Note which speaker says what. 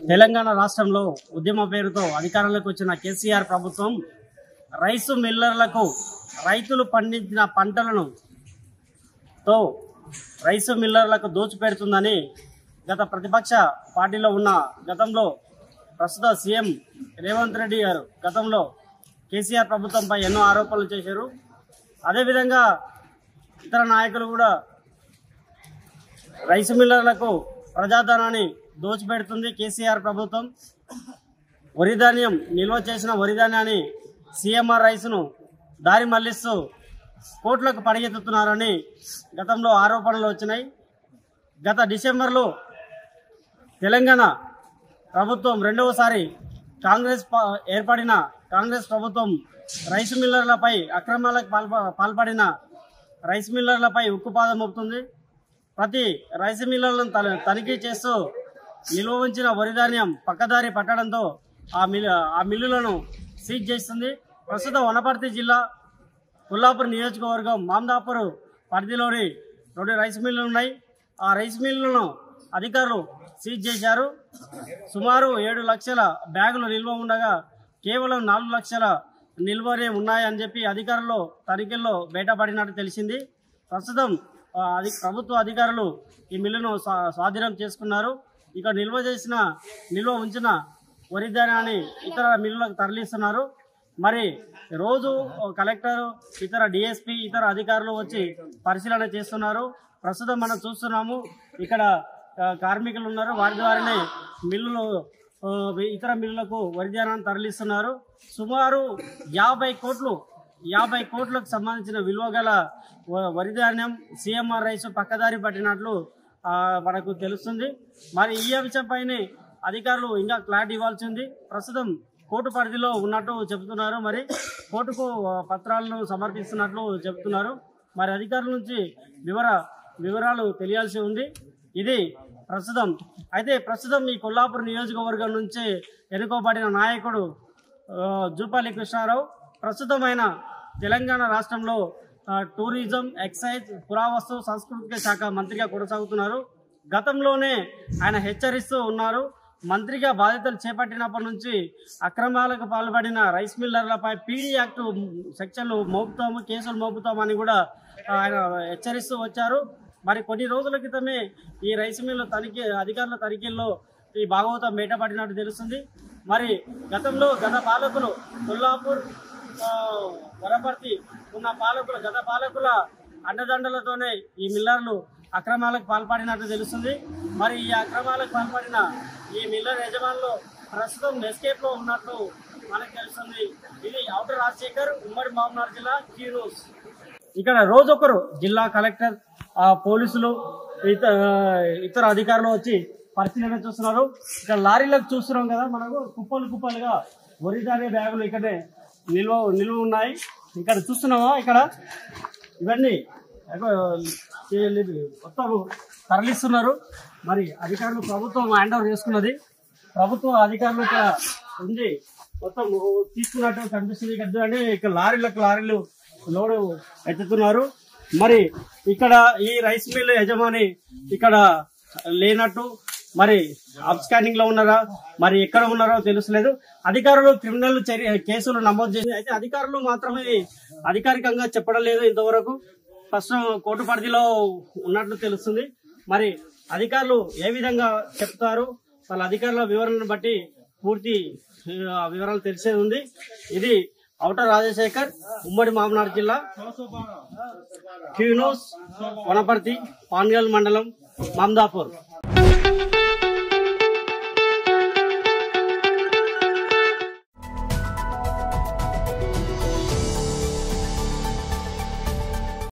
Speaker 1: తెలంగాణ రాష్ట్రంలో ఉద్యమ పేరుతో అధికారంలోకి వచ్చిన కేసీఆర్ ప్రభుత్వం రైసు మిల్లర్లకు రైతులు పండించిన పంటలను రైసు మిల్లర్లకు దోచిపెడుతుందని గత ప్రతిపక్ష పార్టీలో ఉన్న గతంలో ప్రస్తుత సీఎం రేవంత్ రెడ్డి గారు గతంలో కేసీఆర్ ప్రభుత్వంపై ఎన్నో ఆరోపణలు చేశారు. అదేవిధంగా ఇతర నాయకులు కూడా రైసు మిల్లర్లకు ప్రజాధనాన్ని దోచిపెడుతుంది కేసీఆర్ ప్రభుత్వం. వరి ధాన్యం నిల్వ చేసిన వరి ధాన్యాన్ని సీఎంఆర్ రైసును దారి మళ్లిస్తూ కోట్లకు పడిగెత్తుతున్నారని గతంలో ఆరోపణలు వచ్చినాయి. గత డిసెంబర్లో తెలంగాణ ప్రభుత్వం రెండవసారి ఏర్పడిన కాంగ్రెస్ ప్రభుత్వం రైసు మిల్లర్లపై అక్రమాలకు పాల్పడిన రైస్ మిల్లర్లపై ఉక్కుపాదం మోపుతుంది. ప్రతి రైసు మిల్లర్లను తనిఖీ చేస్తూ నిల్వ ఉంచిన వరి ధాన్యం పక్కదారి పట్టడంతో ఆ మిల్లులను సీజ్ చేస్తుంది. ప్రస్తుతం వనపర్తి జిల్లా కొల్లాపూర్ నియోజకవర్గం మామదాపూర్ పరిధిలోని 2 రైస్ మిల్లులు ఉన్నాయి. ఆ రైస్ మిల్లులను అధికారులు సీజ్ చేశారు. సుమారు 7 లక్షల బ్యాగులు నిల్వ ఉండగా కేవలం 4 లక్షల నిల్వనే ఉన్నాయని చెప్పి అధికారులు తనిఖీల్లో బయటపడినట్టు తెలిసింది. ప్రస్తుతం ప్రభుత్వ అధికారులు ఈ మిల్లును స్వాధీనం చేసుకున్నారు. ఇక నిల్వ ఉంచిన వరి ధాన్యాన్ని ఇతర మిల్లులకు తరలిస్తున్నారు. మరి రోజు కలెక్టర్, ఇతర డిఎస్పీ, ఇతర అధికారులు వచ్చి పరిశీలన చేస్తున్నారు. ప్రస్తుతం మనం చూస్తున్నాము ఇక్కడ కార్మికులు ఉన్నారు. వారి ద్వారానే ఇతర మిల్లులకు వరి ధాన్యాన్ని తరలిస్తున్నారు. సుమారు 50 కోట్లకు సంబంధించిన విలువ గల వరి ధాన్యం సీఎంఆర్ రైసు పక్కదారి పట్టినట్లు మనకు తెలుస్తుంది. మరి ఈ అంశంపైనే అధికారులు ఇంకా క్లారిటీ ఇవ్వాల్సి ఉంది. ప్రస్తుతం కోర్టు పరిధిలో ఉన్నట్టు చెబుతున్నారు. మరి కోర్టుకు పత్రాలను సమర్పిస్తున్నట్లు చెబుతున్నారు. మరి అధికారుల నుంచి వివరాలు తెలియాల్సి ఉంది. ఇది ప్రస్తుతం ఈ కొల్లాపూర్ నియోజకవర్గం నుంచి ఎన్నుకోబడిన నాయకుడు జూపల్లి కృష్ణారావు ప్రస్తుతం ఆయన తెలంగాణ రాష్ట్రంలో టూరిజం, ఎక్సైజ్, పురావస్తు సాంస్కృతిక శాఖ మంత్రిగా కొనసాగుతున్నారు. గతంలోనే ఆయన హెచ్చరిస్తూ ఉన్నారు. మంత్రిగా బాధ్యతలు చేపట్టినప్పటి నుంచి అక్రమాలకు పాల్పడిన రైస్ మిల్లర్లపై పీడీ యాక్ట్ సెక్షన్లు మోపుతాము, కేసులు మోపుతామని కూడా ఆయన హెచ్చరిస్తూ వచ్చారు. మరి కొన్ని రోజుల క్రితమే ఈ రైస్ మిల్లు అధికారుల తనిఖీల్లో ఈ భాగవతం బయటపడినట్టు తెలుస్తుంది. మరి గత పాలకులు కొల్లాపూర్, వనపర్తి ఉన్న గత పాలకుల అండదండలతోనే ఈ మిల్లర్లు అక్రమాలకు పాల్పడినట్టు తెలుస్తుంది. మరి ఈ అక్రమాలకు పాల్పడిన ఈ మిల్లర్ యజమానులు ప్రస్తుతం ఎస్కేప్ లో ఉన్నట్టు మనకు తెలుస్తుంది. ఇది ఔటర్ రాజశేఖర్, ఉమ్మడి మహబూబ్నగర్ జిల్లా, క్యూ న్యూస్. ఇక్కడ రోజొకరు జిల్లా కలెక్టర్, పోలీసులు, ఇతర అధికారులు వచ్చి పరిశీలన చూస్తున్నారు. ఇక్కడ లారీలకు చూస్తున్నాం కదా, మనకు కుప్పలుగా వరి ధాన్య బ్యాగులు ఇక్కడే నిల్వ ఉన్నాయి. ఇక్కడ చూస్తున్నామా, ఇక్కడ ఇవన్నీ మొత్తం తరలిస్తున్నారు. మరి అధికారులు ప్రభుత్వం హ్యాండ్ ఓవర్ చేసుకున్నది. ప్రభుత్వ అధికారులు ఇక్కడ ఉంది మొత్తం తీసుకున్నట్టు కనిపిస్తుంది. ఇక్కడ లారీలు లోడు ఎత్తుతున్నారు. మరి ఇక్కడ ఈ రైస్ మిల్ యజమాని ఇక్కడ లేనట్టు, మరి అబ్స్కాండింగ్ లో ఉన్నారా, మరి ఎక్కడ ఉన్నారో తెలుసలేదు. అధికారులు క్రిమినల్ కేసులు నమోదు చేసి అయితే అధికారులు మాత్రమే అధికారికంగా చెప్పడం లేదు ఇంతవరకు. ఫస్ట్ కోర్టు పరిధిలో ఉన్నట్లు తెలుస్తుంది. మరి అధికారులు ఏ విధంగా చెప్తారు, వాళ్ళ అధికారుల వివరణను బట్టి పూర్తి వివరాలు తెలిసేది ఉంది. ఇది ఔటర్ రాజశేఖర్, ఉమ్మడి మహబూబ్నగర్ జిల్లా, క్యూ న్యూస్, వనపర్తి, పాన్గల్ మండలం, మామదాపూర్.